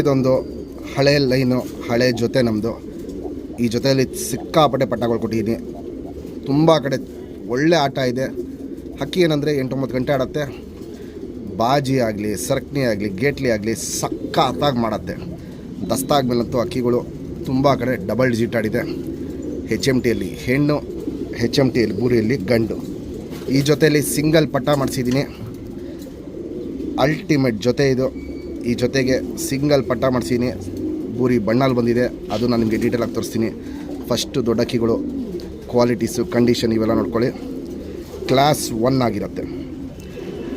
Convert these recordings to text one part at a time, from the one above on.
ಇದೊಂದು ಹಳೆ ಲೈನು, ಹಳೆ ಜೊತೆ ನಮ್ಮದು. ಈ ಜೊತೆಯಲ್ಲಿ ಸಿಕ್ಕಾಪಟ್ಟೆ ಪಟ್ಟಗಳು ಕೊಟ್ಟಿದ್ದೀನಿ. ತುಂಬ ಕಡೆ ಒಳ್ಳೆ ಆಟ ಇದೆ. ಹಕ್ಕಿ ಏನಂದರೆ 8-9 ಗಂಟೆ ಆಡುತ್ತೆ. ಬಾಜಿ ಆಗಲಿ, ಸರ್ಕಣಿ ಆಗಲಿ, ಗೇಟ್ಲಿ ಆಗಲಿ ಸಕ್ಕತ್ತಾಗಿ ಮಾಡುತ್ತೆ. ದಸ್ತಾಗ್ಮೇಲಂತೂ ಹಕ್ಕಿಗಳು ತುಂಬ ಕಡೆ ಡಬಲ್ ಡಿಜಿಟ್ ಆಡಿದೆ. HMTಯಲ್ಲಿ ಹೆಣ್ಣು, HMTಯಲ್ಲಿ ಬೂರಿಯಲ್ಲಿ ಗಂಡು. ಈ ಜೊತೆಯಲ್ಲಿ ಸಿಂಗಲ್ ಪಟ್ಟ ಮಾಡಿಸಿದ್ದೀನಿ. ಅಲ್ಟಿಮೇಟ್ ಜೊತೆ ಇದು. ಈ ಜೊತೆಗೆ ಸಿಂಗಲ್ ಪಟ್ಟ ಮಾಡಿಸಿದ್ದೀನಿ. ಬೂರಿ ಬಣ್ಣಲ್ಲಿ ಬಂದಿದೆ, ಅದು ನಾನು ನಿಮಗೆ ಡೀಟೇಲಾಗಿ ತೋರಿಸ್ತೀನಿ. ಫಸ್ಟು ದೊಡ್ಡ ಹಕ್ಕಿಗಳು ಕ್ವಾಲಿಟೀಸು, ಕಂಡೀಷನ್ ಇವೆಲ್ಲ ನೋಡ್ಕೊಳ್ಳಿ. ಕ್ಲಾಸ್ 1 ಆಗಿರುತ್ತೆ.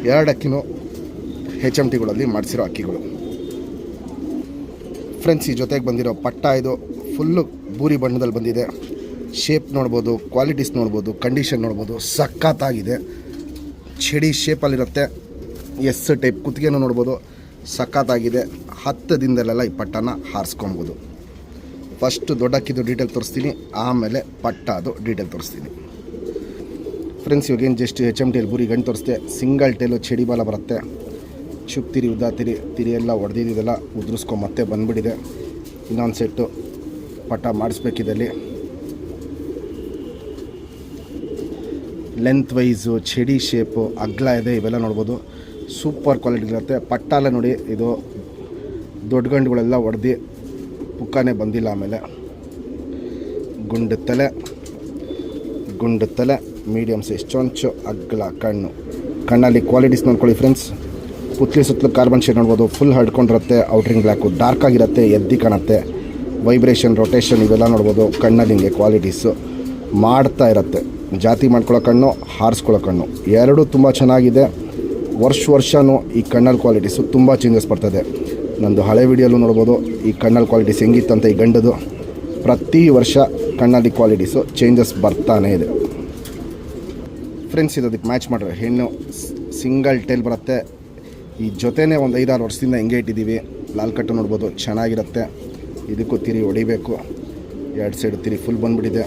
2 ಹಕ್ಕಿನೂ HMTಗಳಲ್ಲಿ ಮಾಡಿಸಿರೋ ಹಕ್ಕಿಗಳು. ಫ್ರೆಂಡ್ಸ್, ಈ ಜೊತೆಗೆ ಬಂದಿರೋ ಪಟ್ಟ ಇದು ಫುಲ್ಲು ಬೂರಿ ಬಣ್ಣದಲ್ಲಿ ಬಂದಿದೆ. ಶೇಪ್ ನೋಡ್ಬೋದು, ಕ್ವಾಲಿಟೀಸ್ ನೋಡ್ಬೋದು, ಕಂಡೀಷನ್ ನೋಡ್ಬೋದು. ಸಖತ್ತಾಗಿದೆ. ಚಡಿ ಶೇಪಲ್ಲಿರುತ್ತೆ. ಎಸ್ ಟೈಪ್ ಕುತ್ತಿಗೆನೂ ನೋಡ್ಬೋದು. ಸಖತ್ತಾಗಿದೆ. 10 ದಿನದಲ್ಲೆಲ್ಲ ಈ ಪಟ್ಟನ ಹಾರಿಸ್ಕೊಬೋದು. ಫಸ್ಟು ದೊಡ್ಡ ಹಕ್ಕಿದು ಡೀಟೇಲ್ ತೋರಿಸ್ತೀನಿ, ಆಮೇಲೆ ಪಟ್ಟದು ಡೀಟೇಲ್ ತೋರಿಸ್ತೀನಿ. ಫ್ರೆಂಡ್ಸ್, ಇವಾಗೇನು ಜಸ್ಟ್ HMTಯಲ್ಲಿ ಬೂರಿ ಗಂಟು ತೋರಿಸ್ತೆ. ಸಿಂಗಲ್ ಟೇಲು ಚಡಿ ಬಾಲ ಬರುತ್ತೆ. ಚುಪ್ತಿರಿ ಉದ್ದ ತಿರಿ ಎಲ್ಲ ಹೊಡೆದಿದ್ದೆಲ್ಲ ಉದುರಿಸ್ಕೊಂಡು ಮತ್ತೆ ಬಂದುಬಿಟ್ಟಿದೆ. ಇನ್ನೊಂದು ಸೆಟ್ಟು ಪಟ್ಟ ಮಾಡಿಸ್ಬೇಕಿದಲ್ಲಿ. ಲೆಂತ್ ವೈಸು, ಚಡಿ ಶೇಪು, ಅಗ್ಲ ಇದೆ, ಇವೆಲ್ಲ ನೋಡ್ಬೋದು. ಸೂಪರ್ ಕ್ವಾಲಿಟಿ ಇರುತ್ತೆ. ಪಟ್ಟ ಎಲ್ಲ ನೋಡಿ, ಇದು ದೊಡ್ಡ ಗಂಡುಗಳೆಲ್ಲ ಹೊಡೆದು ಪುಕ್ಕನೇ ಬಂದಿಲ್ಲ. ಆಮೇಲೆ ಗುಂಡು ತಲೆ, ಮೀಡಿಯಮ್ ಸೈಜ್ ಚೊಂಚು, ಅಗ್ಲ ಕಣ್ಣು. ಕಣ್ಣಲ್ಲಿ ಕ್ವಾಲಿಟೀಸ್ ನೋಡ್ಕೊಳ್ಳಿ ಫ್ರೆಂಡ್ಸ್. ಪುತ್ಲಿ ಸುತ್ತಲೂ ಕಾರ್ಬನ್ ಶೇಡ್ ನೋಡ್ಬೋದು. ಫುಲ್ ಹಡ್ಕೊಂಡಿರುತ್ತೆ. ಔಟ್ರಿಂಗ್ ಬ್ಲ್ಯಾಕು ಡಾರ್ಕ್ ಆಗಿರುತ್ತೆ, ಎದ್ದಿ ಕಾಣುತ್ತೆ. ವೈಬ್ರೇಷನ್, ರೊಟೇಷನ್ ಇವೆಲ್ಲ ನೋಡ್ಬೋದು. ಕಣ್ಣಲ್ಲಿ ಹಿಂಗೆ ಕ್ವಾಲಿಟೀಸು ಮಾಡ್ತಾ ಇರುತ್ತೆ. ಜಾತಿ ಮಾಡ್ಕೊಳ್ಳೋ ಕಣ್ಣು, ಹಾರಿಸ್ಕೊಳ್ಳೋ ಕಣ್ಣು ಎರಡೂ ತುಂಬ ಚೆನ್ನಾಗಿದೆ. ವರ್ಷವೂ ಈ ಕಣ್ಣಲ್ಲಿ ಕ್ವಾಲಿಟೀಸು ತುಂಬ ಚೇಂಜಸ್ ಬರ್ತದೆ. ನಂದು ಹಳೆ ವಿಡಿಯೋಲ್ಲೂ ನೋಡ್ಬೋದು ಈ ಕಣ್ಣಲ್ಲಿ ಕ್ವಾಲಿಟೀಸ್ ಹೆಂಗಿತ್ತಂತ. ಈ ಗಂಡದು ಪ್ರತಿ ವರ್ಷ ಕಣ್ಣಲ್ಲಿ ಕ್ವಾಲಿಟೀಸು ಚೇಂಜಸ್ ಬರ್ತಾನೇ ಇದೆ. ಫ್ರೆಂಡ್ಸ್, ಇದಕ್ಕೆ ಮ್ಯಾಚ್ ಮಾಡಿರೋ ಹೆಣ್ಣು ಸಿಂಗಲ್ ಟೇಲ್ ಬರುತ್ತೆ. ಈ ಜೊತೆನೇ ಒಂದು 5-6 ವರ್ಷದಿಂದ ಹಿಂಗೆ ಇಟ್ಟಿದ್ದೀವಿ. ಲಾಲ್ ಕಟ್ಟು ನೋಡ್ಬೋದು, ಚೆನ್ನಾಗಿರುತ್ತೆ. ಇದಕ್ಕೂ ತಿರಿ ಹೊಡಿಬೇಕು. 2 ಸೈಡು ತಿರಿ ಫುಲ್ ಬಂದುಬಿಟ್ಟಿದೆ.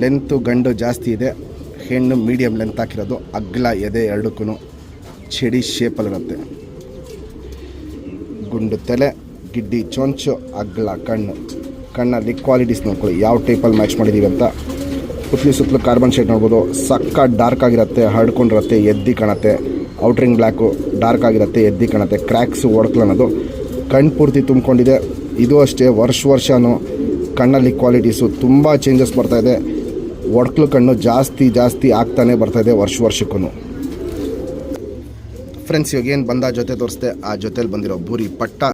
ಲೆಂತು ಗಂಡು ಜಾಸ್ತಿ ಇದೆ, ಹೆಣ್ಣು ಮೀಡಿಯಮ್ ಲೆಂತ್ ಹಾಕಿರೋದು. ಅಗ್ಲ ಎದೆ ಎರಡಕ್ಕೂ ಚಡಿ ಶೇಪಲ್ಲಿರುತ್ತೆ. ಗುಂಡು ತಲೆ, ಗಿಡ್ಡಿ ಚೊಂಚು, ಅಗ್ಲ ಕಣ್ಣು. ಕಣ್ಣಲ್ಲಿ ಕ್ವಾಲಿಟೀಸ್ ನೋಡ್ಕೊಳ್ಳಿ ಯಾವ ಟೈಪಲ್ಲಿ ಮ್ಯಾಚ್ ಮಾಡಿದ್ದೀವಿ ಅಂತ. ಪುತ್ಲಿ ಸುತ್ತಲೂ ಕಾರ್ಬನ್ ಶೇಡ್ ನೋಡ್ಬೋದು. ಸಕ್ಕ ಡಾರ್ಕ್ ಆಗಿರುತ್ತೆ, ಹರಡ್ಕೊಂಡಿರುತ್ತೆ, ಎದ್ದಿ ಕಾಣುತ್ತೆ. ಔಟ್ರಿಂಗ್ ಬ್ಲ್ಯಾಕು ಡಾರ್ಕ್ ಆಗಿರುತ್ತೆ, ಎದ್ದಿ ಕಾಣುತ್ತೆ. ಕ್ರ್ಯಾಕ್ಸು ಒಡ್ಕಲ್ ಅನ್ನೋದು ಕಣ್ಣು ಪೂರ್ತಿ ತುಂಬಿಕೊಂಡಿದೆ. ಇದು ಅಷ್ಟೇ, ವರ್ಷವೂ ಕಣ್ಣಲ್ಲಿ ಕ್ವಾಲಿಟೀಸು ತುಂಬ ಚೇಂಜಸ್ ಬರ್ತಾಯಿದೆ. ಒಡ್ಕಲು ಕಣ್ಣು ಜಾಸ್ತಿ ಆಗ್ತಾನೆ ಬರ್ತಾಯಿದೆ ವರ್ಷಕ್ಕೂ. ಫ್ರೆಂಡ್ಸ್, ಇವಾಗ ಏನು ಬಂದ ಜೊತೆ ತೋರಿಸ್ದೆ, ಆ ಜೊತೆಲಿ ಬಂದಿರೋ ಬೂರಿ ಪಟ್ಟ